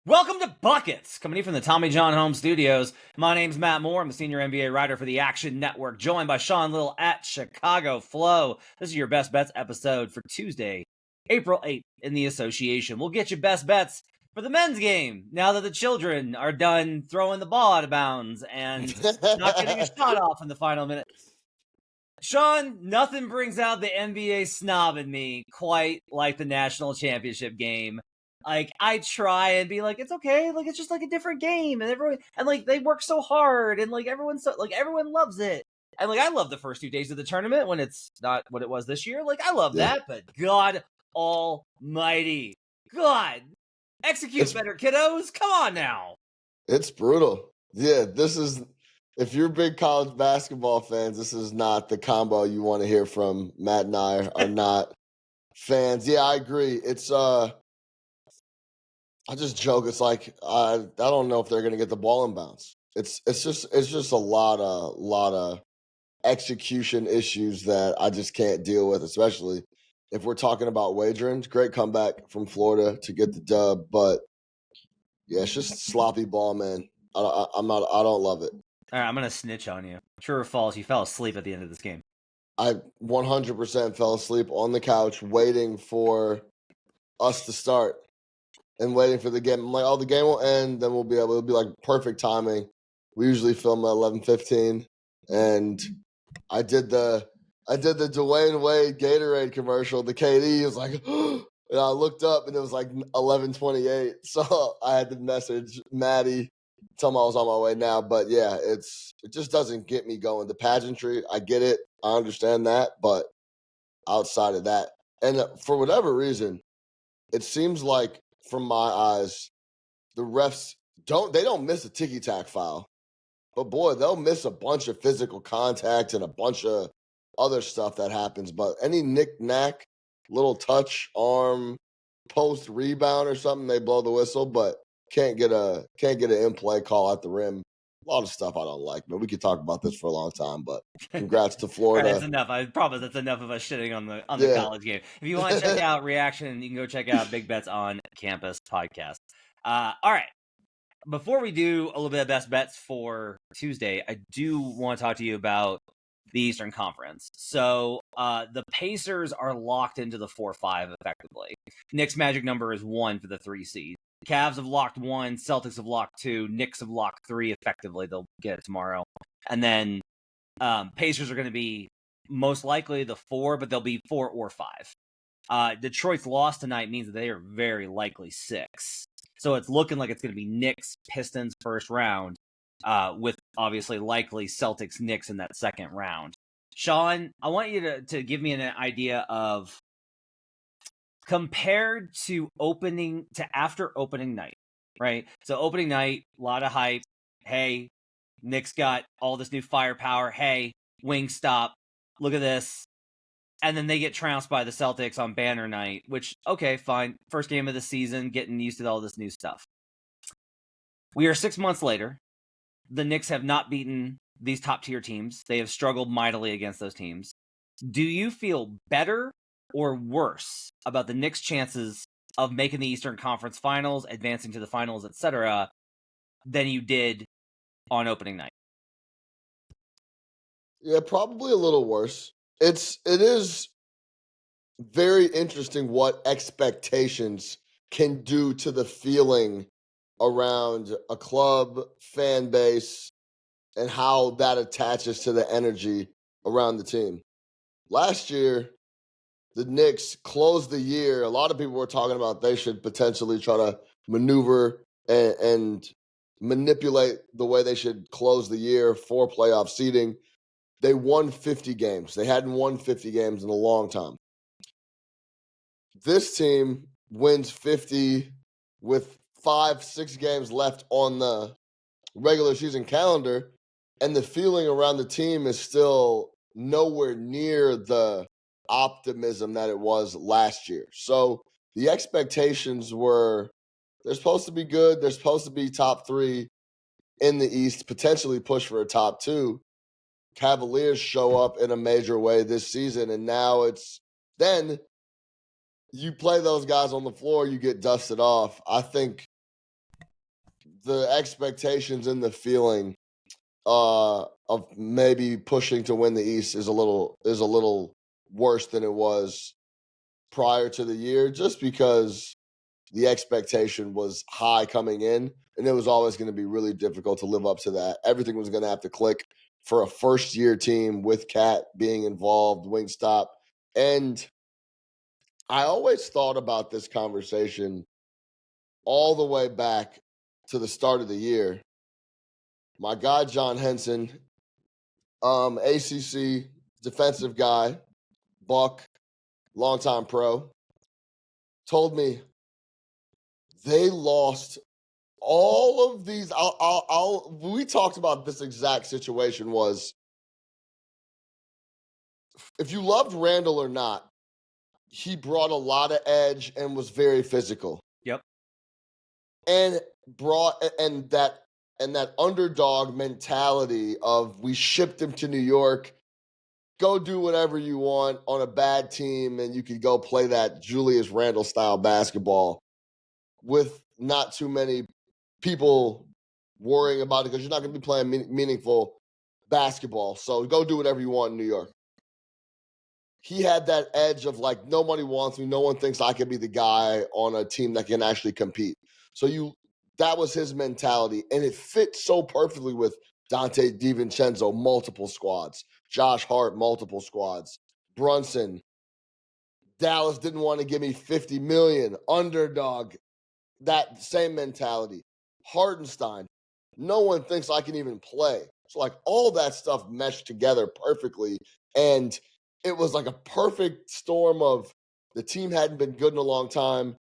Welcome to Buckets, coming in from the Tommy John Home Studios. My name's Matt Moore. I'm the senior NBA writer for the Action Network, joined by Sean Little at Chicago Flow. This is your Best Bets episode for Tuesday, April 8th in the association. We'll get you best bets for the men's game now that the children are done throwing the ball out of bounds and not getting a shot off in the final minute. Sean, nothing brings out the NBA snob in me quite like the national championship game. Like, I try and be like, it's okay, like, it's just like a different game, and everyone, and like, they work so hard, and like, everyone loves it. And like, I love the first 2 days of the tournament when it's not what it was this year. Like, I love that, but God almighty, God, execute better, kiddos. Come on now. It's brutal. Yeah, if you're big college basketball fans, this is not the combo you want to hear from. Matt and I are not fans. Yeah, I agree. I just joke. It's like I don't know if they're going to get the ball in bounds. It's just a lot of execution issues that I just can't deal with, especially if we're talking about wagering. Great comeback from Florida to get the dub, but yeah, it's just sloppy ball, man. I don't love it. All right, I'm gonna snitch on you. True or false? You fell asleep at the end of this game. I 100% fell asleep on the couch waiting for us to start and waiting for the game. I'm like, oh, the game will end, then it'll be like perfect timing. We usually film at 11:15, and I did the Dwayne Wade Gatorade commercial. The KD was like, and I looked up and it was like 11:28. So I had to message Maddie, tell him I was on my way now. But yeah, it just doesn't get me going. The pageantry, I get it, I understand that, but outside of that, and for whatever reason, it seems like from my eyes, the refs don't miss a ticky-tack foul. But boy, they'll miss a bunch of physical contact and a bunch of other stuff that happens. But any knick-knack, little touch, arm, post rebound or something, they blow the whistle, but can't get an in-play call at the rim. A lot of stuff I don't like, but we could talk about this for a long time. But congrats to Florida. Right, that's enough. I promise that's enough of us shitting on the college game. If you want to check out Reaction, you can go check out Big Bets on Campus podcast. All right. Before we do a little bit of best bets for Tuesday, I do want to talk to you about the Eastern Conference. So the Pacers are locked into the 4-5 effectively. Knicks' magic number is 1 for the 3 seed. Cavs have locked 1, Celtics have locked 2, Knicks have locked 3 effectively. They'll get it tomorrow. And then Pacers are going to be most likely the 4, but they'll be 4 or 5. Detroit's loss tonight means that they are very likely 6. So it's looking like it's going to be Knicks, Pistons first round, with obviously likely Celtics, Knicks in that second round. Sean, I want you to give me an idea of, compared to after opening night, right? So opening night, a lot of hype. Hey, Knicks got all this new firepower. Hey, Wingstop, look at this. And then they get trounced by the Celtics on banner night, which, okay, fine. First game of the season, getting used to all this new stuff. We are 6 months later. The Knicks have not beaten these top-tier teams. They have struggled mightily against those teams. Do you feel better or worse about the Knicks' chances of making the Eastern Conference Finals, advancing to the finals, etc., than you did on opening night? Yeah, probably a little worse. It is very interesting what expectations can do to the feeling around a club, fan base, and how that attaches to the energy around the team. Last year, the Knicks closed the year. A lot of people were talking about they should potentially try to maneuver and manipulate the way they should close the year for playoff seeding. They won 50 games. They hadn't won 50 games in a long time. This team wins 50 with 5-6 games left on the regular season calendar, and the feeling around the team is still nowhere near the optimism that it was last year. So the expectations were they're supposed to be good. They're supposed to be top 3 in the East, potentially push for a top 2. Cavaliers show up in a major way this season, and now then you play those guys on the floor, you get dusted off. I think the expectations and the feeling of maybe pushing to win the East is a little worse than it was prior to the year, just because the expectation was high coming in, and it was always going to be really difficult to live up to that. Everything was going to have to click for a first-year team with Cat being involved, Wingstop. And I always thought about this conversation all the way back to the start of the year. My guy, John Henson, ACC defensive guy, Buck, longtime pro, told me they lost all of these. We talked about this exact situation was, if you loved Randall or not, he brought a lot of edge and was very physical. Yep. And that underdog mentality of, we shipped him to New York, go do whatever you want on a bad team, and you could go play that Julius Randle style basketball with not too many people worrying about it, because you're not going to be playing meaningful basketball. So go do whatever you want in New York. He had that edge of like, nobody wants me. No one thinks I can be the guy on a team that can actually compete. So that was his mentality. And it fit so perfectly with Dante DiVincenzo, multiple squads. Josh Hart, multiple squads. Brunson. Dallas didn't want to give me $50 million. Underdog. That same mentality. Hartenstein. No one thinks I can even play. So like all that stuff meshed together perfectly. And it was like a perfect storm of, the team hadn't been good in a long time.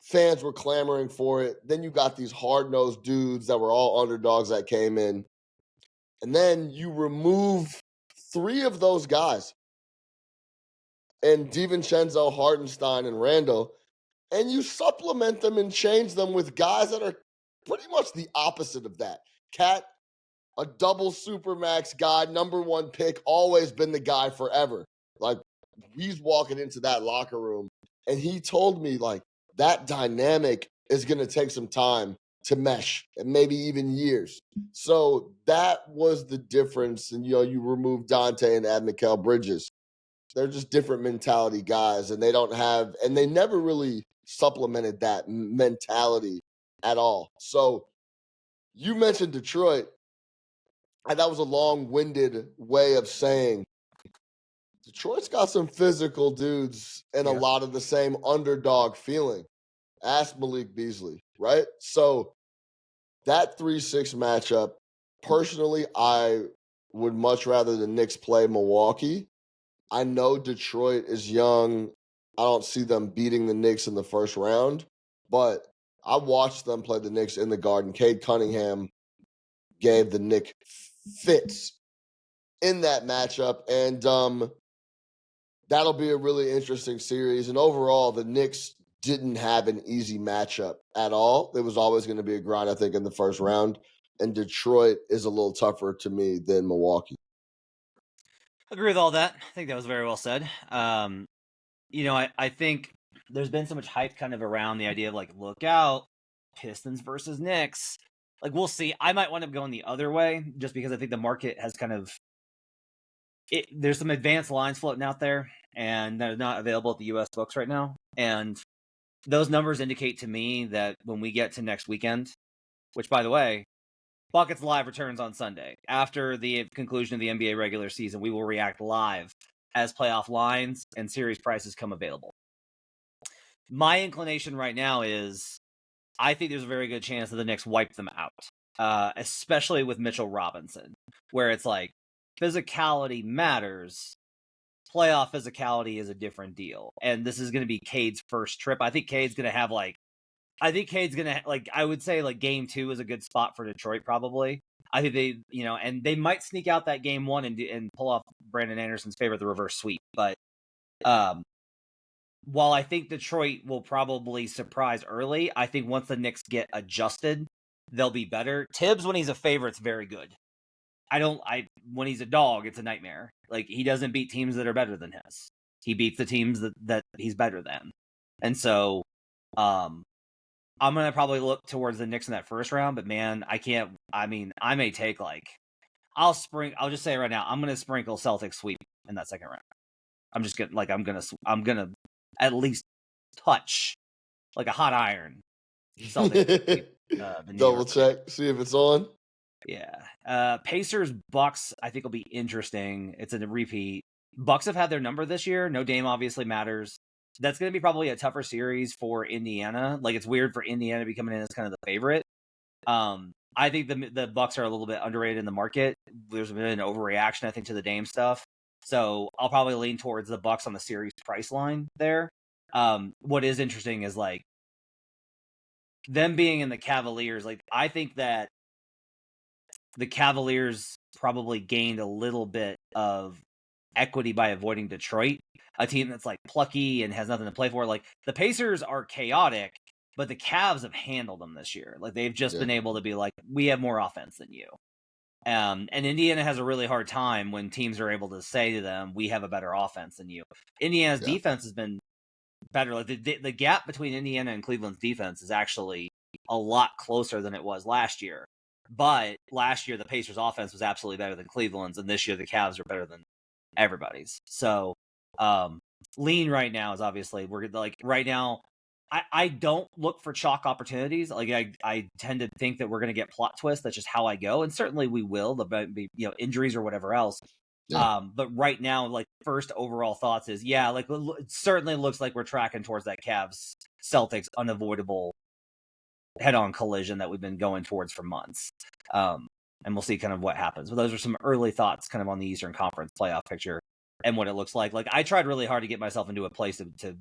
Fans were clamoring for it. Then you got these hard-nosed dudes that were all underdogs that came in. And then you remove 3 of those guys, and DiVincenzo, Hartenstein, and Randall, and you supplement them and change them with guys that are pretty much the opposite of that. Cat, a double supermax guy, number 1 pick, always been the guy forever. Like, he's walking into that locker room, and he told me, like, that dynamic is going to take some time to mesh, and maybe even years. So that was the difference. And, you remove Dante and add Mikal Bridges. They're just different mentality guys, and they never really supplemented that mentality at all. So you mentioned Detroit, and that was a long-winded way of saying Detroit's got some physical dudes and a lot of the same underdog feeling. Ask Malik Beasley, right? So that 3-6 matchup, personally, I would much rather the Knicks play Milwaukee. I know Detroit is young. I don't see them beating the Knicks in the first round, but I watched them play the Knicks in the Garden. Cade Cunningham gave the Knicks fits in that matchup, and that'll be a really interesting series. And overall, the Knicks didn't have an easy matchup at all. It was always going to be a grind, I think, in the first round. And Detroit is a little tougher to me than Milwaukee. Agree with all that. I think that was very well said. I think there's been so much hype kind of around the idea of like, look out, Pistons versus Knicks. Like, we'll see. I might wind up going the other way just because I think the market has kind of there's some advanced lines floating out there, and they're not available at the U.S. books right now. And those numbers indicate to me that when we get to next weekend, which, by the way, Buckets Live returns on Sunday. After the conclusion of the NBA regular season, we will react live as playoff lines and series prices come available. My inclination right now is I think there's a very good chance that the Knicks wipe them out, especially with Mitchell Robinson, where it's like physicality matters. Playoff physicality is a different deal. And this is going to be Cade's first trip. I think Cade's going to I would say like game 2 is a good spot for Detroit probably. I think they, and they might sneak out that game 1 and pull off Brandon Anderson's favor, the reverse sweep. But while I think Detroit will probably surprise early, I think once the Knicks get adjusted, they'll be better. Tibbs, when he's a favorite, is very good. When he's a dog, it's a nightmare. Like, he doesn't beat teams that are better than his. He beats the teams that he's better than. And so, I'm gonna probably look towards the Knicks in that first round, but man, I can't. I mean, I may take I'll just say right now, I'm gonna sprinkle Celtics sweep in that second round. I'm just gonna I'm gonna at least touch like a hot iron. Celtics sweep the New Double York. check, see if it's on. Yeah. Pacers Bucks, I think will be interesting. It's a repeat. Bucks have had their number this year. No Dame obviously matters. That's going to be probably a tougher series for Indiana. Like, it's weird for Indiana to be coming in as kind of the favorite. I think the Bucks are a little bit underrated in the market. There's been an overreaction, I think, to the Dame stuff. So I'll probably lean towards the Bucks on the series price line there. What is interesting is like them being in the Cavaliers. Like, I think that the Cavaliers probably gained a little bit of equity by avoiding Detroit, a team that's like plucky and has nothing to play for. Like, the Pacers are chaotic, but the Cavs have handled them this year. Like, they've just been able to be like, we have more offense than you. And Indiana has a really hard time when teams are able to say to them, we have a better offense than you. Indiana's defense has been better. Like, the gap between Indiana and Cleveland's defense is actually a lot closer than it was last year. But last year, the Pacers' offense was absolutely better than Cleveland's, and this year the Cavs are better than everybody's. So, lean right now is obviously, we're like, right now, I don't look for chalk opportunities. Like, I tend to think that we're going to get plot twists. That's just how I go, and certainly we will. There'll be, injuries or whatever else. But right now, like, first overall thoughts is, like, it certainly looks like we're tracking towards that Cavs Celtics unavoidable head-on collision that we've been going towards for months. And we'll see kind of what happens. But those are some early thoughts kind of on the Eastern Conference playoff picture and what it looks like. Like, I tried really hard to get myself into a place to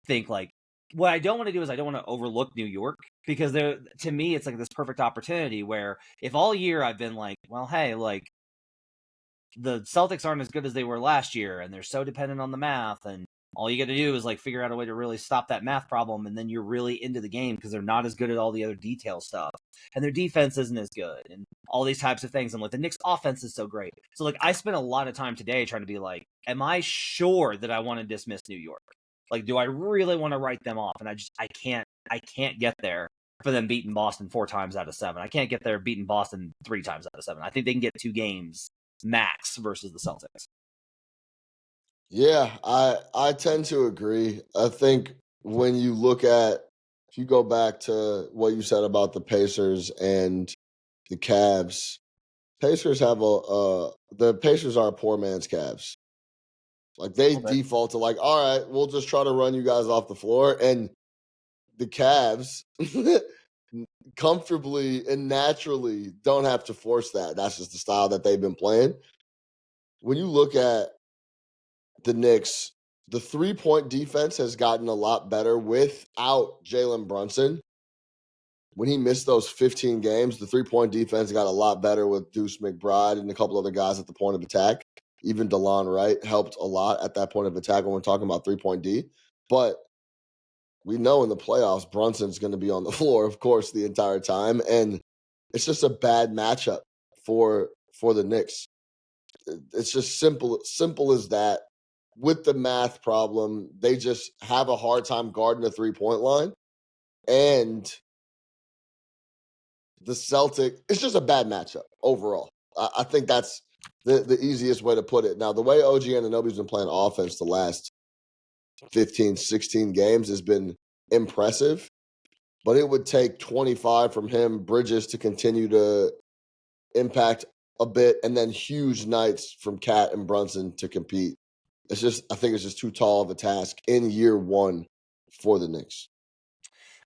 think, like, what I don't want to do is I don't want to overlook New York, because to me, it's like this perfect opportunity where if all year I've been like, well, hey, like, the Celtics aren't as good as they were last year, and they're so dependent on the math, and all you got to do is like figure out a way to really stop that math problem, and then you're really into the game because they're not as good at all the other detail stuff, and their defense isn't as good, and all these types of things. And like, the Knicks offense is so great. So like, I spent a lot of time today trying to be like, am I sure that I want to dismiss New York? Like, do I really want to write them off? And I can't get there for them beating Boston 4 times out of 7. I can't get there beating Boston 3 times out of 7. I think they can get 2 games max versus the Celtics. Yeah, I tend to agree. I think when you look at, if you go back to what you said about the Pacers and the Cavs, the Pacers are a poor man's Cavs. Like, they default to like, all right, we'll just try to run you guys off the floor, and the Cavs comfortably and naturally don't have to force that. That's just the style that they've been playing. When you look at the Knicks, the 3-point defense has gotten a lot better without Jalen Brunson. When he missed those 15 games, the 3-point defense got a lot better with Deuce McBride and a couple other guys at the point of attack. Even DeLon Wright helped a lot at that point of attack when we're talking about 3-point D. But we know in the playoffs, Brunson's going to be on the floor, of course, the entire time. And it's just a bad matchup for the Knicks. It's just simple as that. With the math problem, they just have a hard time guarding the 3-point line. And the Celtics, it's just a bad matchup overall. I think that's the easiest way to put it. Now, the way OG Anunoby's been playing offense the last 15, 16 games has been impressive, but it would take 25 from him, Bridges, to continue to impact a bit, and then huge nights from Cat and Brunson to compete. I think it's just too tall of a task in year 1 for the Knicks.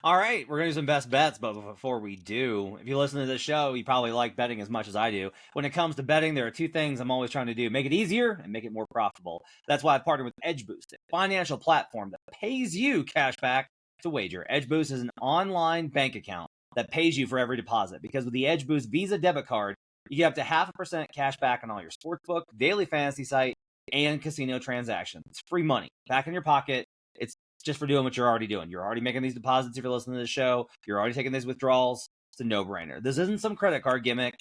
All right, we're going to do some best bets, but before we do, if you listen to this show, you probably like betting as much as I do. When it comes to betting, there are 2 things I'm always trying to do: make it easier and make it more profitable. That's why I've partnered with Edge Boost, a financial platform that pays you cash back to wager. Edge Boost is an online bank account that pays you for every deposit, because with the Edge Boost Visa debit card, you get up to 0.5% cash back on all your sportsbook, daily fantasy site, and casino transactions. It's free money back in your pocket. It's just for doing what you're already doing. You're already making these deposits if you're listening to the show. You're already taking these withdrawals. It's a no-brainer. This isn't some credit card gimmick.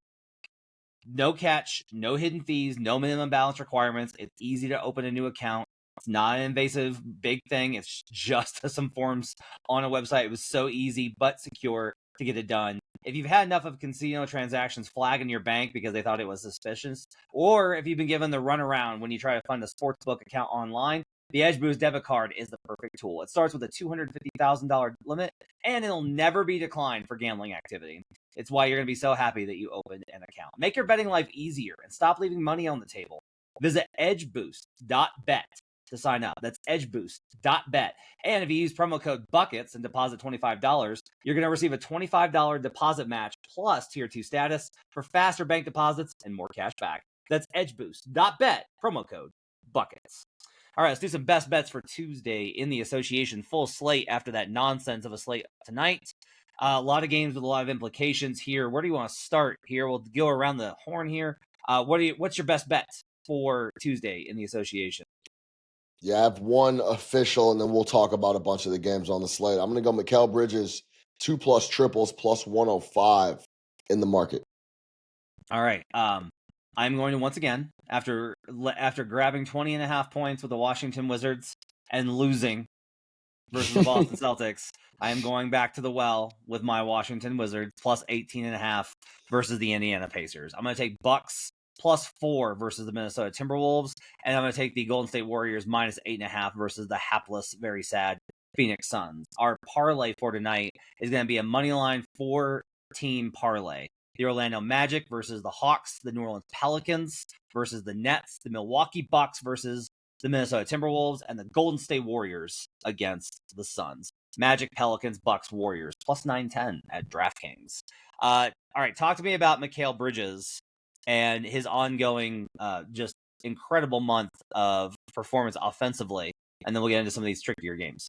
No catch, no hidden fees, no minimum balance requirements. It's easy to open a new account. It's not an invasive big thing. It's just some forms on a website. It was so easy but secure to get it done. If you've had enough of casino transactions flag in your bank because they thought it was suspicious, or if you've been given the runaround when you try to fund a sportsbook account online, the Edge Boost debit card is the perfect tool. It starts with a $250,000 limit, and it'll never be declined for gambling activity. It's why you're going to be so happy that you opened an account. Make your betting life easier and stop leaving money on the table. Visit edgeboost.bet to sign up. That's edgeboost.bet. And if you use promo code BUCKETS and deposit $25, you're going to receive a $25 deposit match plus Tier 2 status for faster bank deposits and more cash back. That's edgeboost.bet, promo code BUCKETS. All right, let's do some best bets for Tuesday in the association. Full slate after that nonsense of a slate tonight. A lot of games with a lot of implications here. Where do you want to start here? We'll go around the horn here. What's your best bet for Tuesday in the association? Yeah, I have one official, and then we'll talk about a bunch of the games on the slate. I'm going to go Mikal Bridges, 2+ triples, plus 105 in the market. All right. I'm going to once again, after grabbing 20.5 points with the Washington Wizards and losing versus the Boston Celtics, I am going back to the well with my Washington Wizards plus 18.5 versus the Indiana Pacers. I'm going to take Bucks plus 4 versus the Minnesota Timberwolves, and I'm going to take the Golden State Warriors minus 8.5 versus the hapless, very sad Phoenix Suns. Our parlay for tonight is going to be a moneyline 4-team parlay. The Orlando Magic versus the Hawks, the New Orleans Pelicans versus the Nets, the Milwaukee Bucks versus the Minnesota Timberwolves, and the Golden State Warriors against the Suns. Magic, Pelicans, Bucks, Warriors, plus 910 at DraftKings. All right, talk to me about Mikal Bridges and his ongoing just incredible month of performance offensively, and then we'll get into some of these trickier games.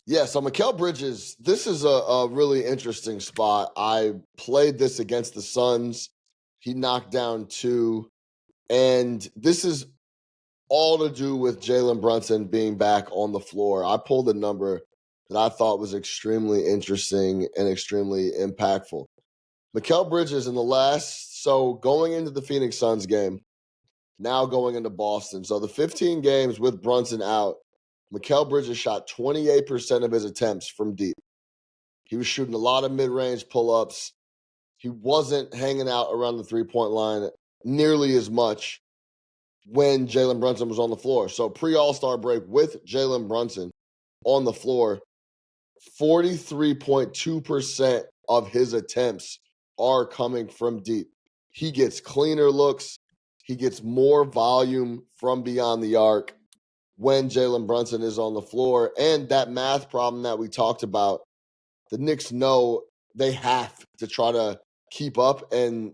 Yeah, so Mikal Bridges, this is a really interesting spot. I played this against the Suns. He knocked down 2, and this is all to do with Jalen Brunson being back on the floor. I pulled a number that I thought was extremely interesting and extremely impactful. Mikal Bridges in the going into the Phoenix Suns game, now going into Boston. So the 15 games with Brunson out, Mikal Bridges shot 28% of his attempts from deep. He was shooting a lot of mid-range pull-ups. He wasn't hanging out around the three-point line nearly as much when Jalen Brunson was on the floor. So pre-All-Star break with Jalen Brunson on the floor, 43.2% of his attempts are coming from deep. He gets cleaner looks. He gets more volume from beyond the arc when Jalen Brunson is on the floor. And that math problem that we talked about, the Knicks know they have to try to keep up and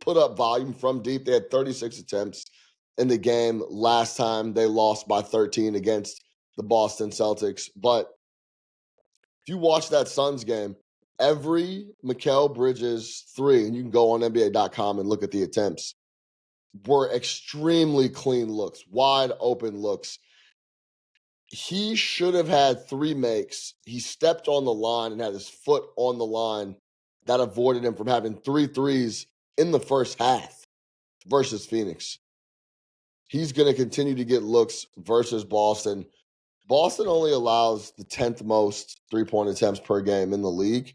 put up volume from deep. They had 36 attempts in the game last time. They lost by 13 against the Boston Celtics. But if you watch that Suns game, every Mikal Bridges 3, and you can go on NBA.com and look at the attempts, were extremely clean looks, wide open looks. He should have had 3 makes. He stepped on the line and had his foot on the line. That avoided him from having 3 threes in the first half versus Phoenix. He's going to continue to get looks versus Boston. Boston only allows the 10th most three-point attempts per game in the league,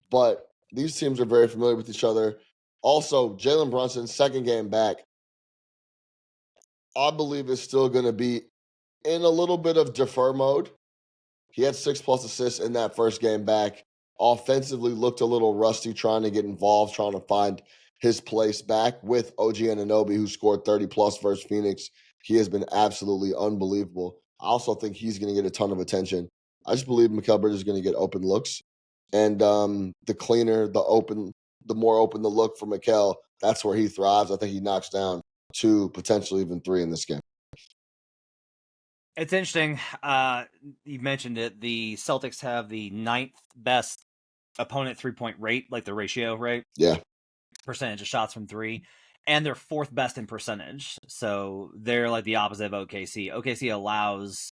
but these teams are very familiar with each other. Also, Jalen Brunson's second game back, I believe, is still going to be in a little bit of defer mode. He had 6+ assists in that first game back. Offensively looked a little rusty, trying to get involved, trying to find his place back with OG Anunoby, who scored 30+ versus Phoenix. He has been absolutely unbelievable. I also think he's going to get a ton of attention. I just believe Mikal Bridges is going to get open looks. And the cleaner, the more open the look for Mikal, that's where he thrives. I think he knocks down 2, potentially even 3 in this game. It's interesting. You mentioned it. The Celtics have the 9th best opponent 3-point rate, like the ratio, right? Yeah. Percentage of shots from 3. And they're 4th best in percentage. So they're like the opposite of OKC. OKC allows,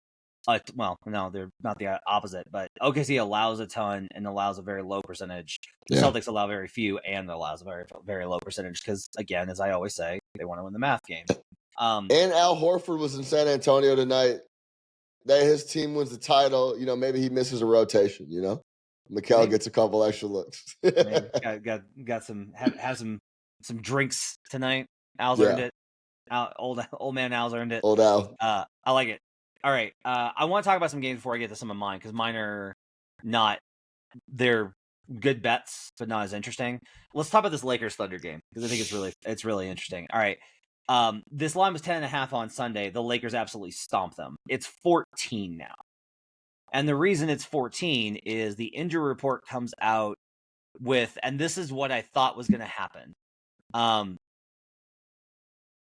no, they're not the opposite, but OKC allows a ton and allows a very low percentage. The Celtics allow very few and allows a very, very low percentage because, again, as I always say, they want to win the math game. And Al Horford was in San Antonio tonight. That his team wins the title. Maybe he misses a rotation. Mikal gets a couple extra looks. got some have some drinks tonight. Al's earned it. Old man Al's earned it. Old Al. I like it. All right. I want to talk about some games before I get to some of mine because mine are not. They're good bets, but not as interesting. Let's talk about this Lakers Thunder game because I think it's really interesting. All right. This line was 10.5 on Sunday. The Lakers absolutely stomped them. It's 14 now. And the reason it's 14 is the injury report comes out with, and this is what I thought was going to happen.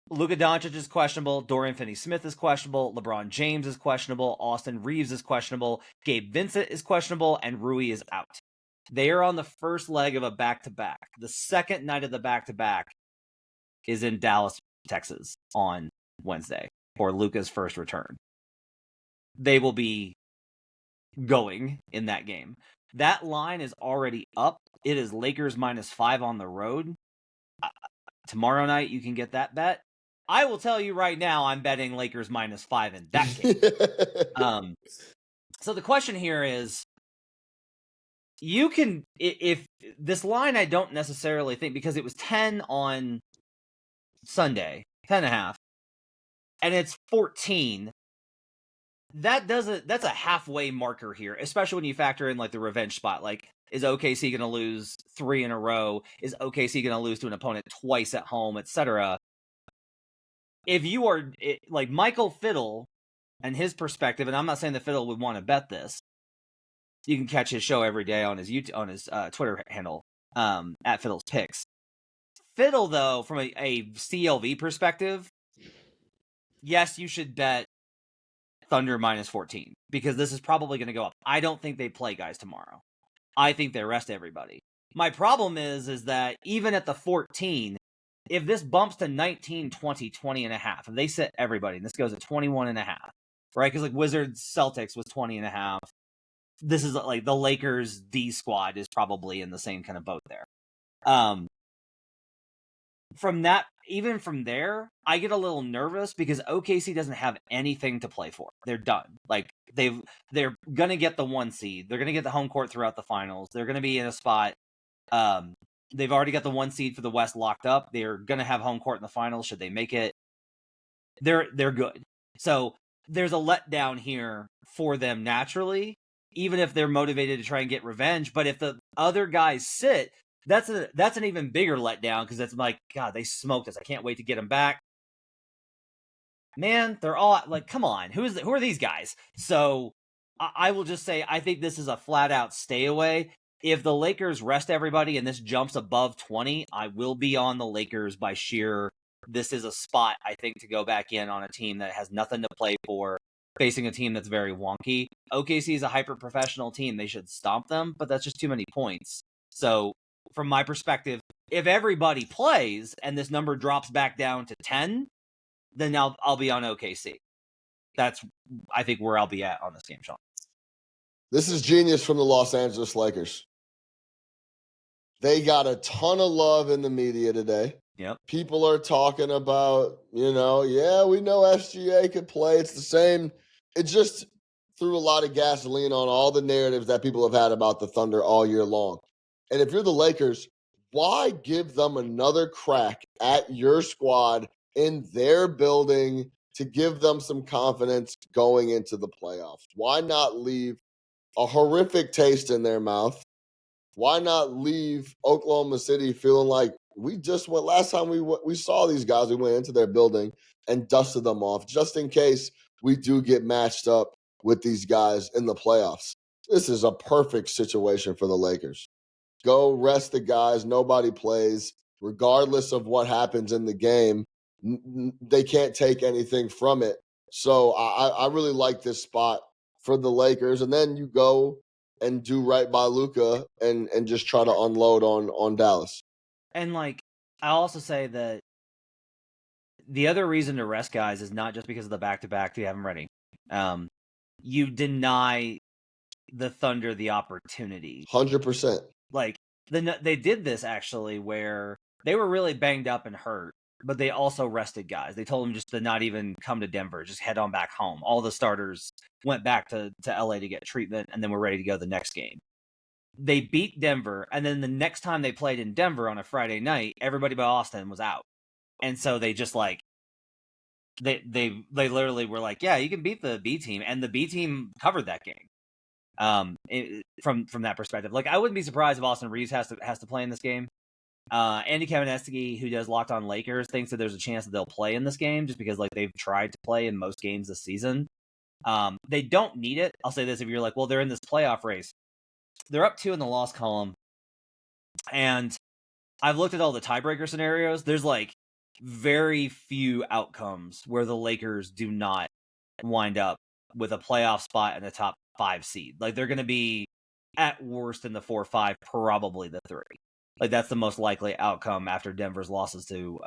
Luka Doncic is questionable. Dorian Finney-Smith is questionable. LeBron James is questionable. Austin Reeves is questionable. Gabe Vincent is questionable. And Rui is out. They are on the first leg of a back-to-back. The second night of the back-to-back is in Dallas, Texas on Wednesday for Luka's first return. They will be going in that game. That line is already up. It is Lakers -5 on the road. Tomorrow night, you can get that bet. I will tell you right now, I'm betting Lakers -5 in that game. So the question here is, you can, if this line, I don't necessarily think, because it was 10 on Sunday, 10.5, and it's 14. That's a halfway marker here, especially when you factor in like the revenge spot. Like, is OKC going to lose 3 in a row? Is OKC going to lose to an opponent twice at home, etc.? If you are like Michael Fiddle and his perspective, and I'm not saying that Fiddle would want to bet this. You can catch his show every day on his Twitter handle at Fiddle's Picks. Fiddle, though, from a CLV perspective, yes, you should bet Thunder -14 because this is probably going to go up. I don't think they play guys tomorrow. I think they rest everybody. My problem is that even at the 14, if this bumps to 19, 20, 20.5, if they sit everybody, and this goes to 21.5, right? Because like Wizards Celtics was 20.5. This is like the Lakers D squad is probably in the same kind of boat there. From there, I get a little nervous because OKC doesn't have anything to play for. They're done. Like they're gonna get the 1 seed. They're gonna get the home court throughout the finals. They're gonna be in a spot. They've already got the 1 seed for the West locked up. They're gonna have home court in the finals should they make it. They're good. So there's a letdown here for them naturally, even if they're motivated to try and get revenge. But if the other guys sit, that's an even bigger letdown because it's like, God, they smoked us. I can't wait to get them back. Man, they're all like, come on, who are these guys? So I will just say, I think this is a flat out stay away. If the Lakers rest everybody and this jumps above 20, I will be on the Lakers by sheer. This is a spot, I think, to go back in on a team that has nothing to play for, facing a team that's very wonky. OKC is a hyper-professional team. They should stomp them, but that's just too many points. So from my perspective, if everybody plays and this number drops back down to 10, then I'll be on OKC. That's, I think, where I'll be at on this game, Sean. This is genius from the Los Angeles Lakers. They got a ton of love in the media today. Yep. People are talking about, yeah, we know SGA could play. It's the same. It just threw a lot of gasoline on all the narratives that people have had about the Thunder all year long. And if you're the Lakers, why give them another crack at your squad in their building to give them some confidence going into the playoffs? Why not leave a horrific taste in their mouth? Why not leave Oklahoma City feeling like we just went last time we saw these guys, we went into their building and dusted them off just in case we do get matched up with these guys in the playoffs. This is a perfect situation for the Lakers. Go rest the guys. Nobody plays. Regardless of what happens in the game, they can't take anything from it. So I really like this spot for the Lakers. And then you go and do right by Luka and just try to unload on Dallas. And like, I'll also say that the other reason to rest guys is not just because of the back-to-back to have them ready. You deny the Thunder the opportunity. 100%. Like, they did this actually where they were really banged up and hurt. but they also rested guys. They told them just to not even come to Denver, just head on back home. All the starters went back to LA to get treatment, and then we're ready to go the next game. They beat Denver, and then the next time they played in Denver on a Friday night, everybody but Austin was out. And so they just like they literally were like, yeah, you can beat the B team, and the B team covered that game. From that perspective, like I wouldn't be surprised if Austin Reeves has to play in this game. Andy Kamenetsky, who does Locked On Lakers, thinks that there's a chance that they'll play in this game just because like they've tried to play in most games this season. They don't need it. I'll say this: if you're like, well, they're in this playoff race, they're up 2 in the loss column, and I've looked at all the tiebreaker scenarios. There's like very few outcomes where the Lakers do not wind up with a playoff spot and a top 5 seed. Like they're going to be at worst in the 4-5, probably the 3. Like that's the most likely outcome after Denver's losses to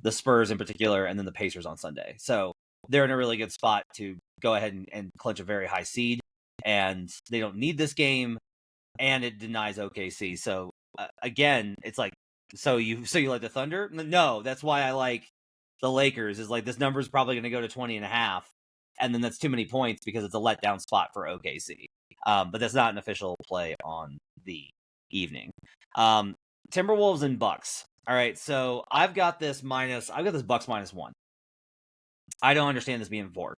the Spurs in particular, and then the Pacers on Sunday. So they're in a really good spot to go ahead and clinch a very high seed, and they don't need this game, and it denies OKC. So again, it's like, so you like the Thunder? No, that's why I like the Lakers. Is like this number is probably going to go to 20.5, and then that's too many points because it's a letdown spot for OKC. But that's not an official play on the evening. Timberwolves and Bucks. All right, so I've got this Bucks -1. I don't understand this being 4.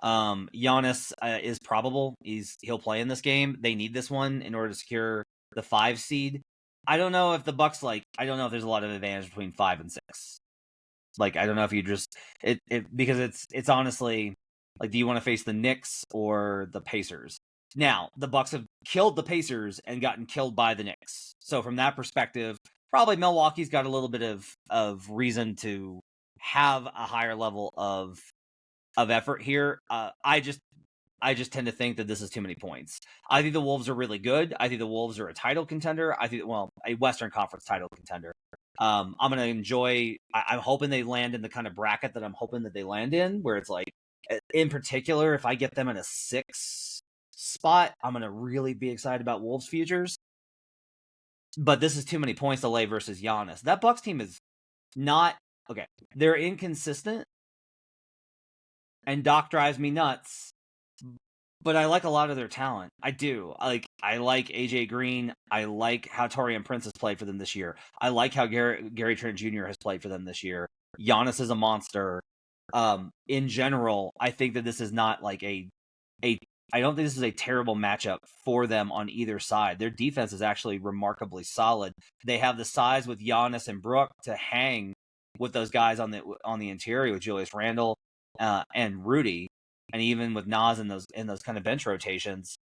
Giannis is probable. He'll play in this game. They need this one in order to secure the 5 seed. I don't know if the Bucks I don't know if there's a lot of advantage between 5 and 6. Like I don't know if you just because it's honestly like, do you want to face the Knicks or the Pacers? Now, the Bucks have killed the Pacers and gotten killed by the Knicks. So from that perspective, probably Milwaukee's got a little bit of reason to have a higher level of effort here. I just tend to think that this is too many points. I think the Wolves are really good. I think the Wolves are a title contender. I think, well, a Western Conference title contender. I'm going to enjoy, I'm hoping they land in the kind of bracket that I'm hoping that they land in, where it's like, in particular, if I get them in a 6 spot, I'm going to really be excited about Wolves futures. But this is too many points to lay versus Giannis. That Bucks team is not, okay, they're inconsistent, and Doc drives me nuts. But I like a lot of their talent. I do. I like AJ Green. I like how Taurean Prince has played for them this year. I like how Gary Trent Jr. has played for them this year. Giannis is a monster. In general, I think that this is not like I don't think this is a terrible matchup for them on either side. Their defense is actually remarkably solid. They have the size with Giannis and Brook to hang with those guys on the interior with Julius Randle and Rudy. And even with Nas in those kind of bench rotations,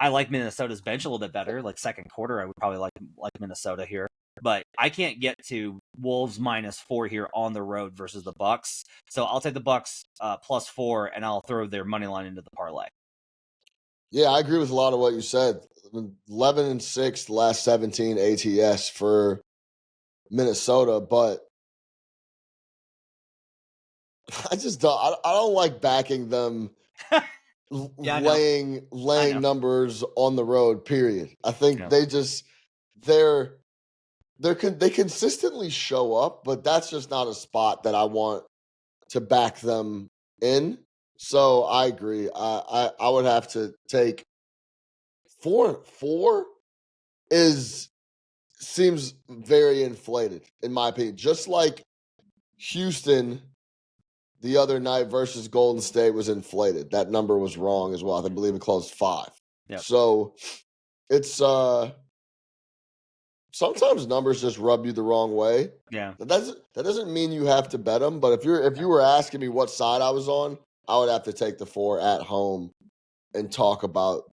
I like Minnesota's bench a little bit better. Like second quarter, I would probably like Minnesota here. But I can't get to Wolves -4 here on the road versus the Bucks. So I'll take the Bucks +4, and I'll throw their money line into the parlay. Yeah, I agree with a lot of what you said. 11-6 the last 17 ATS for Minnesota, but I just don't. I don't like backing them. Yeah, laying numbers on the road. Period. I think they consistently show up, but that's just not a spot that I want to back them in. So I agree. I would have to take 4-4 seems very inflated in my opinion. Just like Houston the other night versus Golden State was inflated. That number was wrong as well. I believe it closed 5. Yep. So it's sometimes numbers just rub you the wrong way. Yeah. That doesn't mean you have to bet them, but if you were asking me what side I was on, I would have to take the 4 at home and talk about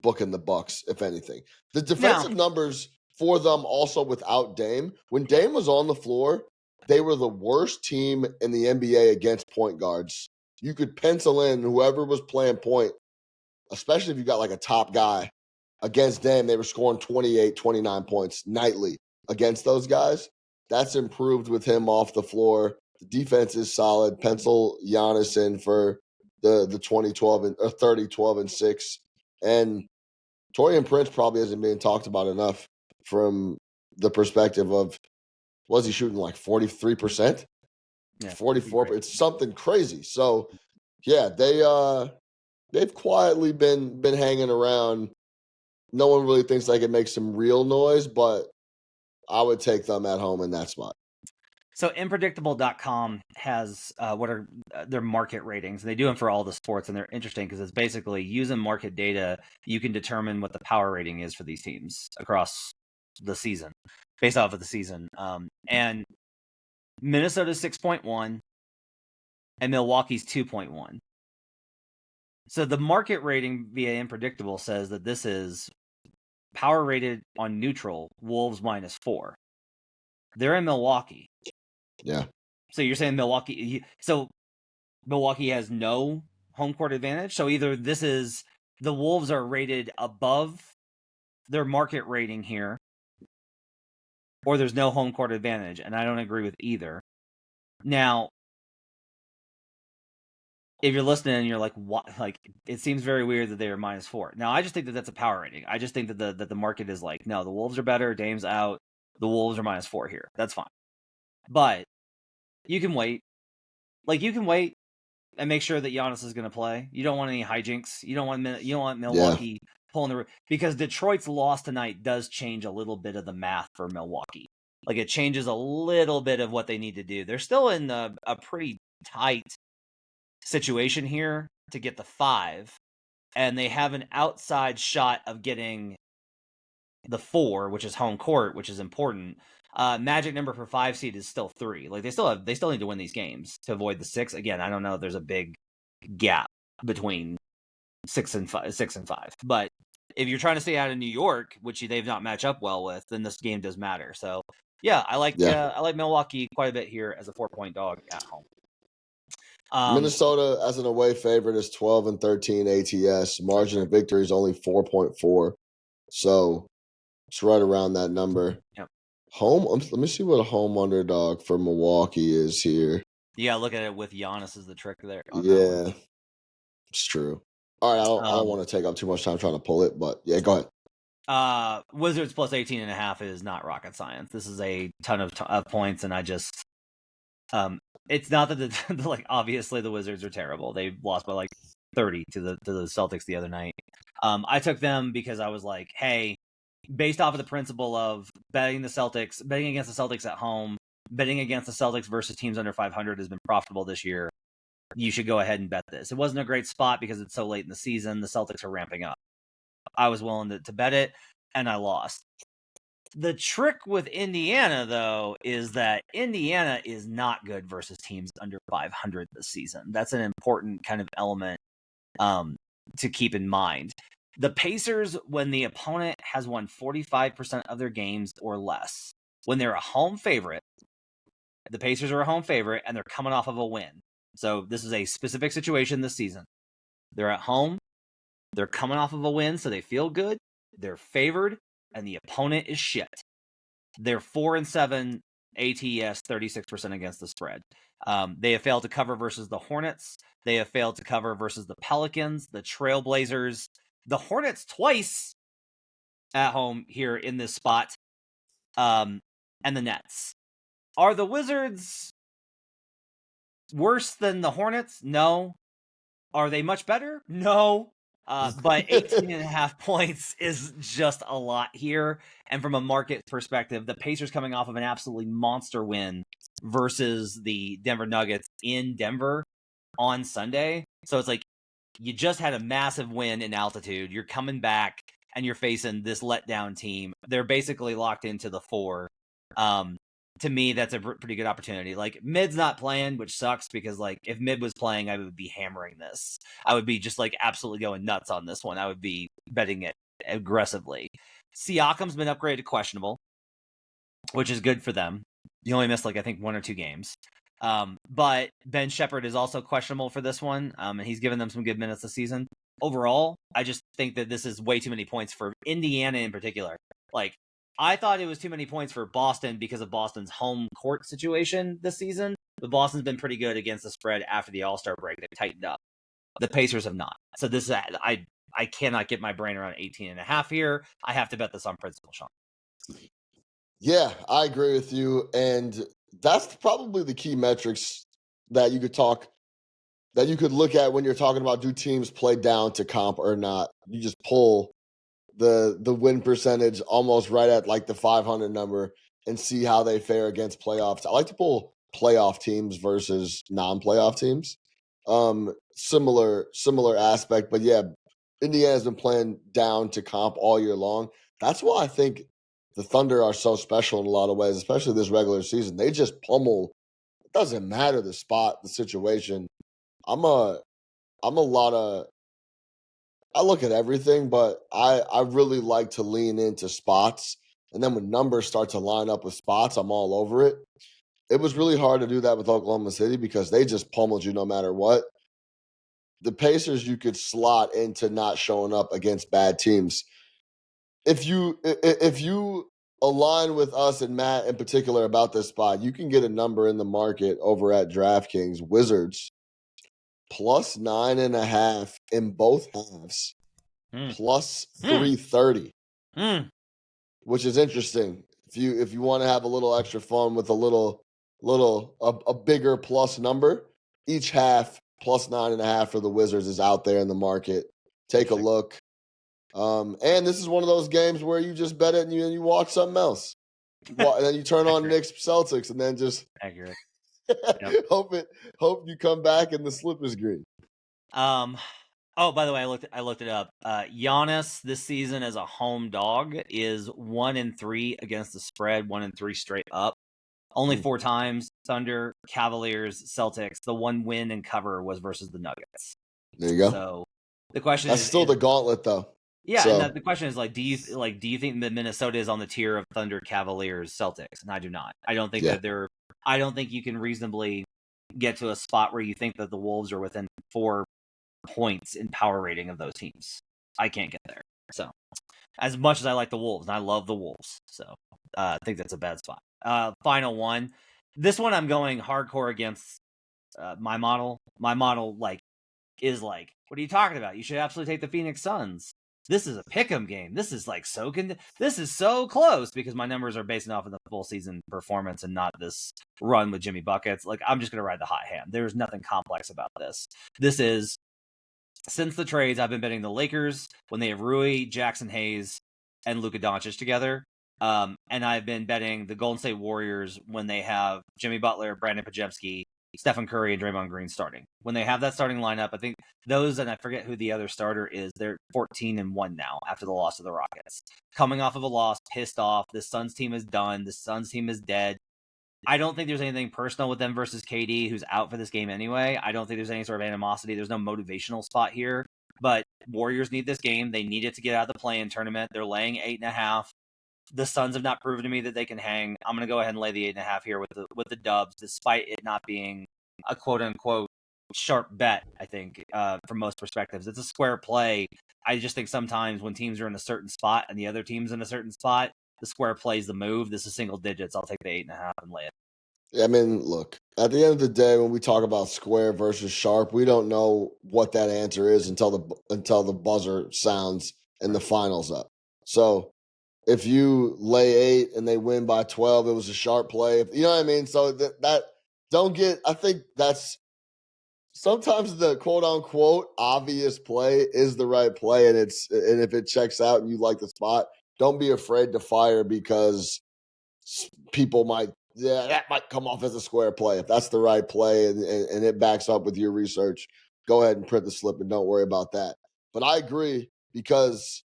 booking the Bucks, if anything. The defensive numbers for them also without Dame. When Dame was on the floor, they were the worst team in the NBA against point guards. You could pencil in whoever was playing point, especially if you got like a top guy against Dame. They were scoring 28, 29 points nightly against those guys. That's improved with him off the floor. The defense is solid. Pencil Giannis in for the 20-12 and 30-12-6. And Taurean Prince probably isn't being talked about enough from the perspective of was he shooting like 43%? Yeah, 44%. It's something crazy. So yeah, they've quietly been hanging around. No one really thinks they can make some real noise, but I would take them at home in that spot. So Unpredictable.com has what are their market ratings. They do them for all the sports, and they're interesting because it's basically using market data, you can determine what the power rating is for these teams across the season, based off of the season. And Minnesota's 6.1 and Milwaukee's 2.1. So the market rating via Unpredictable says that this is power rated on neutral, Wolves -4. They're in Milwaukee. Yeah. So you're saying Milwaukee. So Milwaukee has no home court advantage. So either this is the Wolves are rated above their market rating here, or there's no home court advantage. And I don't agree with either. Now, if you're listening and you're like, what? Like, it seems very weird that they are -4. Now, I just think that that's a power rating. I just think that the market is like, no, the Wolves are better. Dame's out. The Wolves are -4 here. That's fine. But you can wait. Like, you can wait and make sure that Giannis is going to play. You don't want any hijinks. You don't want Milwaukee pulling the, because Detroit's loss tonight does change a little bit of the math for Milwaukee. Like, it changes a little bit of what they need to do. They're still in a pretty tight situation here to get the 5, and they have an outside shot of getting the 4, which is home court, which is important. Magic number for 5 seed is still 3. Like, they still need to win these games to avoid the 6. Again, I don't know if there's a big gap between 6 and 5. But if you're trying to stay out of New York, which they've not matched up well with, then this game does matter. So yeah, I like Milwaukee quite a bit here as a 4-point dog at home. Minnesota as an away favorite is 12-13 ATS. Margin of victory is only 4.4. So it's right around that number. Yep. Home. Let me see what a home underdog for Milwaukee is here. Yeah, look at it with Giannis as the trick there. Yeah, it's true. All right, I don't want to take up too much time trying to pull it, but yeah, go ahead. Wizards plus 18.5 is not rocket science. This is a ton of points, and I just it's not that like, obviously the Wizards are terrible. They lost by like 30 to the Celtics the other night. I took them because I was like, hey, based off of the principle of betting against the Celtics at home, betting against the Celtics versus teams under 500 has been profitable this year. You should go ahead and bet this. It wasn't a great spot because it's so late in the season. The Celtics are ramping up. I was willing to bet it, and I lost. The trick with Indiana, though, is that Indiana is not good versus teams under 500 this season. That's an important kind of element to keep in mind. The Pacers, when the opponent has won 45% of their games or less, when they're a home favorite, the Pacers are a home favorite, and they're coming off of a win. So this is a specific situation this season. They're at home. They're coming off of a win, so they feel good. They're favored, and the opponent is shit. They're 4-7 ATS, 36% against the spread. They have failed to cover versus the Hornets. They have failed to cover versus the Pelicans, the Trailblazers, the Hornets twice at home here in this spot, and the Nets. Are the Wizards worse than the Hornets? No. Are they much better? No. But 18.5 points is just a lot here. And from a market perspective, the Pacers coming off of an absolutely monster win versus the Denver Nuggets in Denver on Sunday. So it's like, you just had a massive win in altitude. You're coming back and you're facing this letdown team. They're basically locked into the 4. To me, that's a pretty good opportunity. Like, Mid's not playing, which sucks because, like, if Mid was playing, I would be hammering this. I would be just, like, absolutely going nuts on this one. I would be betting it aggressively. Siakam's been upgraded to questionable, which is good for them. He only missed, like, I think 1 or 2 games. But Ben Shepherd is also questionable for this one, and he's given them some good minutes this season. Overall, I just think that this is way too many points for Indiana in particular. Like, I thought it was too many points for Boston because of Boston's home court situation this season, but Boston's been pretty good against the spread after the All-Star break. They've tightened up. The Pacers have not. So this is, I cannot get my brain around 18.5 here. I have to bet this on principle, Sean. Yeah, I agree with you. And that's probably the key metrics that you could look at when you're talking about do teams play down to comp or not. You just pull the win percentage almost right at like the 500 number and see how they fare against playoffs. I like to pull playoff teams versus non-playoff teams. Similar aspect, but yeah, Indiana's been playing down to comp all year long. That's why I think the Thunder are so special in a lot of ways, especially this regular season. They just pummel. It doesn't matter the spot, the situation. I'm a I'm a lot of I look at everything, but I really like to lean into spots. And then when numbers start to line up with spots, I'm all over it. It was really hard to do that with Oklahoma City because they just pummeled you no matter what. The Pacers you could slot into not showing up against bad teams. If you align with us and Matt in particular about this spot, you can get a number in the market over at DraftKings. Wizards plus 9.5 in both halves, plus 330, which is interesting. If you want to have a little extra fun with a bigger plus number, each half plus 9.5 for the Wizards is out there in the market. Take a look. And this is one of those games where you just bet it and you watch something else. And then you turn on Knicks Celtics and then just accurate. Yep. hope you come back and the slip is green. Oh, by the way, I looked it up. Giannis this season as a home dog is 1-3 against the spread, 1-3 straight up. Only 4 times: Thunder, Cavaliers, Celtics. The one win and cover was versus the Nuggets. There you go. So the question That's still the gauntlet, though. Yeah, so. And the question is do you think that Minnesota is on the tier of Thunder, Cavaliers, Celtics? And I do not. I don't think that they're. I don't think you can reasonably get to a spot where you think that the Wolves are within 4 points in power rating of those teams. I can't get there. So, as much as I like the Wolves, and I love the Wolves, so I think that's a bad spot. Final one. This one I'm going hardcore against my model. My model is what are you talking about? You should absolutely take the Phoenix Suns. This is a pick'em game. This is this is so close because my numbers are based off of the full season performance and not this run with Jimmy Buckets. I'm just gonna ride the hot hand. There's nothing complex about this. This is since the trades. I've been betting the Lakers when they have Rui, Jackson Hayes, and Luka Doncic together. And I've been betting the Golden State Warriors when they have Jimmy Butler, Brandon Pajemski, Stephen Curry, and Draymond Green starting. When they have that starting lineup, I think those, and I forget who the other starter is, they're 14-1 now after the loss of the Rockets. Coming off of a loss, pissed off. The Suns team is done. The Suns team is dead. I don't think there's anything personal with them versus KD, who's out for this game anyway. I don't think there's any sort of animosity. There's no motivational spot here. But Warriors need this game. They need it to get out of the play-in tournament. They're laying 8.5. The Suns have not proven to me that they can hang. I'm going to go ahead and lay the 8.5 here with the Dubs, despite it not being a quote-unquote sharp bet, I think, from most perspectives. It's a square play. I just think sometimes when teams are in a certain spot and the other team's in a certain spot, the square plays the move. This is single digits. I'll take the 8.5 and lay it. I mean, look, at the end of the day, when we talk about square versus sharp, we don't know what that answer is until the buzzer sounds and the finals up. So if you lay 8 and they win by 12, it was a sharp play. You know what I mean? So that don't get. I think that's sometimes the quote unquote obvious play is the right play, and if it checks out and you like the spot, don't be afraid to fire because people that might come off as a square play. If that's the right play and it backs up with your research, go ahead and print the slip and don't worry about that. But I agree because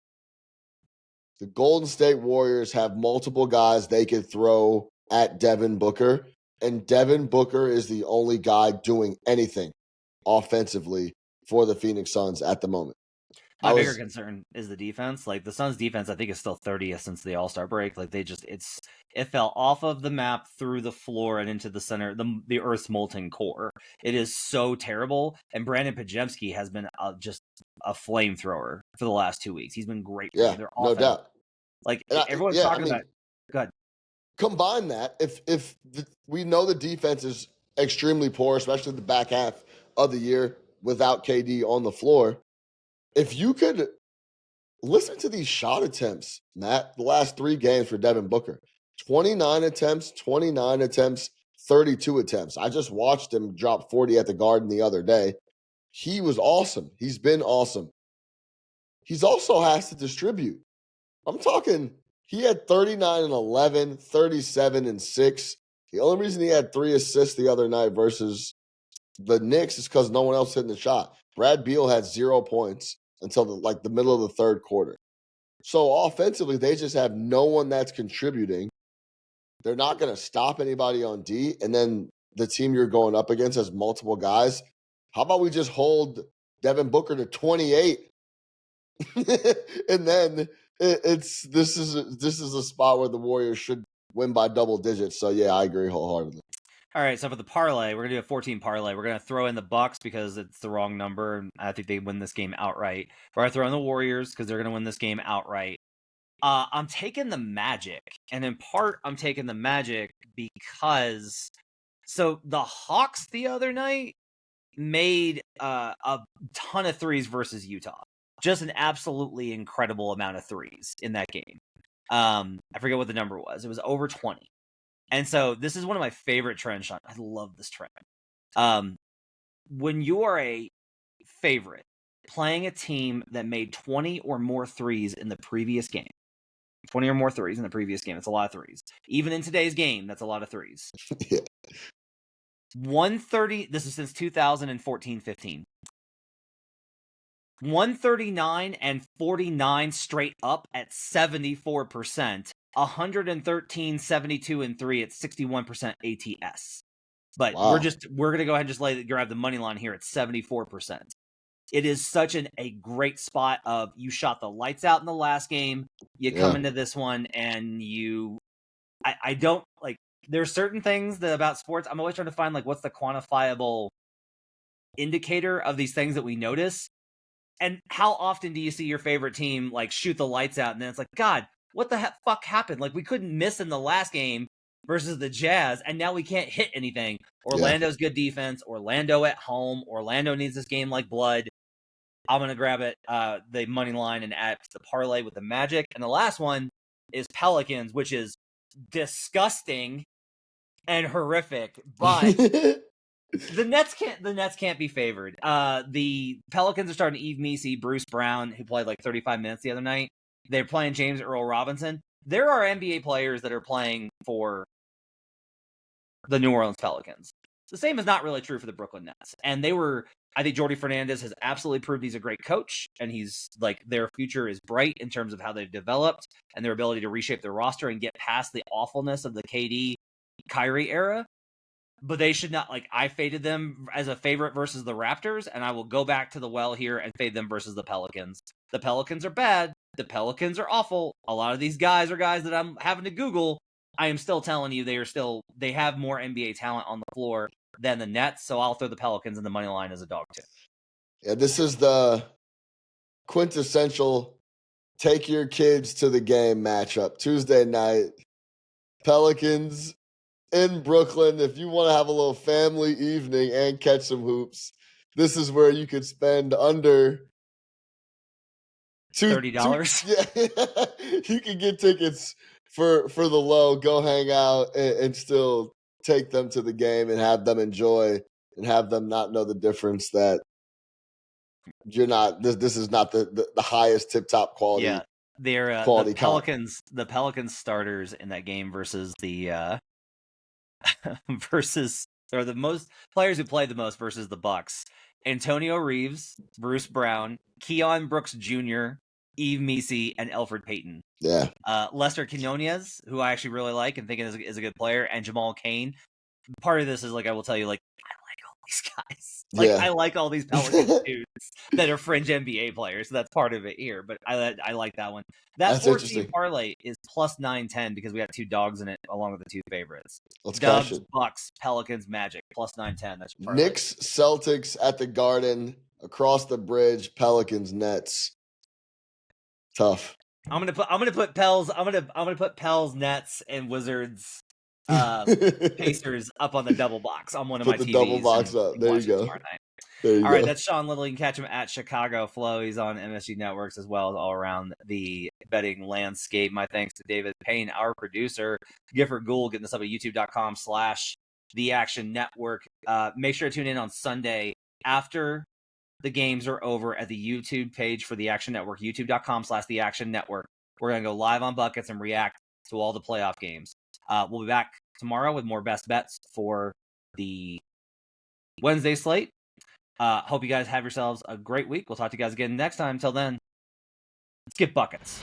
the Golden State Warriors have multiple guys they could throw at Devin Booker, and Devin Booker is the only guy doing anything offensively for the Phoenix Suns at the moment. My bigger concern is the defense. The Suns' defense, I think, is still 30th since the All-Star break. It fell off of the map through the floor and into the center, the Earth's molten core. It is so terrible. And Brandon Pajemski has been just a flamethrower for the last 2 weeks. He's been great. Yeah, no doubt. Everyone's talking about. Go ahead. Combine that if we know the defense is extremely poor, especially the back half of the year without KD on the floor. If you could listen to these shot attempts, Matt, the last 3 games for Devin Booker, 29 attempts, 32 attempts. I just watched him drop 40 at the Garden the other day. He was awesome. He's been awesome. He's also has to distribute. I'm talking, he had 39 and 11, 37 and 6. The only reason he had 3 assists the other night versus the Knicks is because no one else hitting the shot. Brad Beal had 0 points until the middle of the third quarter. So offensively, they just have no one that's contributing. They're not going to stop anybody on D. And then the team you're going up against has multiple guys. How about we just hold Devin Booker to 28? And then this is a spot where the Warriors should win by double digits. So yeah, I agree wholeheartedly. All right, so for the parlay, we're gonna do a 14 parlay. We're gonna throw in the Bucks because it's the wrong number, and I think they win this game outright. We're gonna throw in the Warriors because they're gonna win this game outright. I'm taking the Magic, and in part, I'm taking the Magic because the Hawks the other night made a ton of threes versus Utah. Just an absolutely incredible amount of threes in that game. I forget what the number was. It was over 20. And so this is one of my favorite trends, Sean. I love this trend. When you are a favorite playing a team that made 20 or more threes in the previous game, 20 or more threes in the previous game, it's a lot of threes. Even in today's game, that's a lot of threes. Yeah. 130, this is since 2014-15. 139 and 49 straight up at 74%. 113, 72, and 3 at 61% ATS. But wow. we're gonna go ahead and just grab the money line here at 74%. It is such a great spot of you shot the lights out in the last game, you come into this one and I don't like there's certain things that about sports I'm always trying to find what's the quantifiable indicator of these things that we notice. And how often do you see your favorite team shoot the lights out and then it's God, what the fuck happened? We couldn't miss in the last game versus the Jazz, and now we can't hit anything. Orlando's good defense. Orlando at home. Orlando needs this game like blood. I'm going to grab it, the money line, and add to the parlay with the Magic. And the last one is Pelicans, which is disgusting and horrific, but the Nets can't be favored. The Pelicans are starting Yves Missi, Bruce Brown, who played 35 minutes the other night. They're playing James Earl Robinson. There are NBA players that are playing for the New Orleans Pelicans. The same is not really true for the Brooklyn Nets. And I think Jordi Fernandez has absolutely proved he's a great coach, and he's their future is bright in terms of how they've developed and their ability to reshape their roster and get past the awfulness of the KD Kyrie era. But they should not, I faded them as a favorite versus the Raptors, and I will go back to the well here and fade them versus the Pelicans. The Pelicans are bad. The Pelicans are awful. A lot of these guys are guys that I'm having to Google. I am still telling you they have more NBA talent on the floor than the Nets, so I'll throw the Pelicans in the money line as a dog too. Yeah, this is the quintessential take your kids to the game matchup. Tuesday night, Pelicans in Brooklyn. If you want to have a little family evening and catch some hoops, this is where you could spend under $30. Yeah, you can get tickets for the low. Go hang out and still take them to the game and have them enjoy and have them not know the difference that you're not. This is not the highest tip top quality. Yeah, they're the Pelicans. The Pelicans starters in that game versus the or the most players who played the most versus the Bucks. Antonio Reeves, Bruce Brown, Keon Brooks Jr., Yves Missi, and Elfrid Payton. Yeah. Lester Quinones, who I actually really like and think is a good player, and Jamal Cain. Part of this is I will tell you, I like all these guys. I like all these Pelicans dudes that are fringe NBA players. So that's part of it here. But I like that one. That 14 parlay is plus 910 because we got 2 dogs in it along with the 2 favorites. Let's Dubs, cash it. Bucks, Pelicans, Magic, plus 910. That's your Knicks, Celtics at the Garden, across the bridge, Pelicans, Nets. Tough. I'm gonna put Pels, Nets, and Wizards, Pacers up on the double box on one of my TVs. Put the double box up. There you go. There you All right, go. that's Sean Little. You can catch him at Chicago Flow. He's on MSG Networks as well as all around the betting landscape. My thanks to David Payne, our producer. Gifford Gould, getting this up at youtube.com/The Action Network. Make sure to tune in on Sunday after the games are over at the YouTube page for The Action Network, youtube.com/The Action Network. We're going to go live on Buckets and react to all the playoff games. We'll be back tomorrow with more best bets for the Wednesday slate. Hope you guys have yourselves a great week. We'll talk to you guys again next time. Until then, let's get buckets.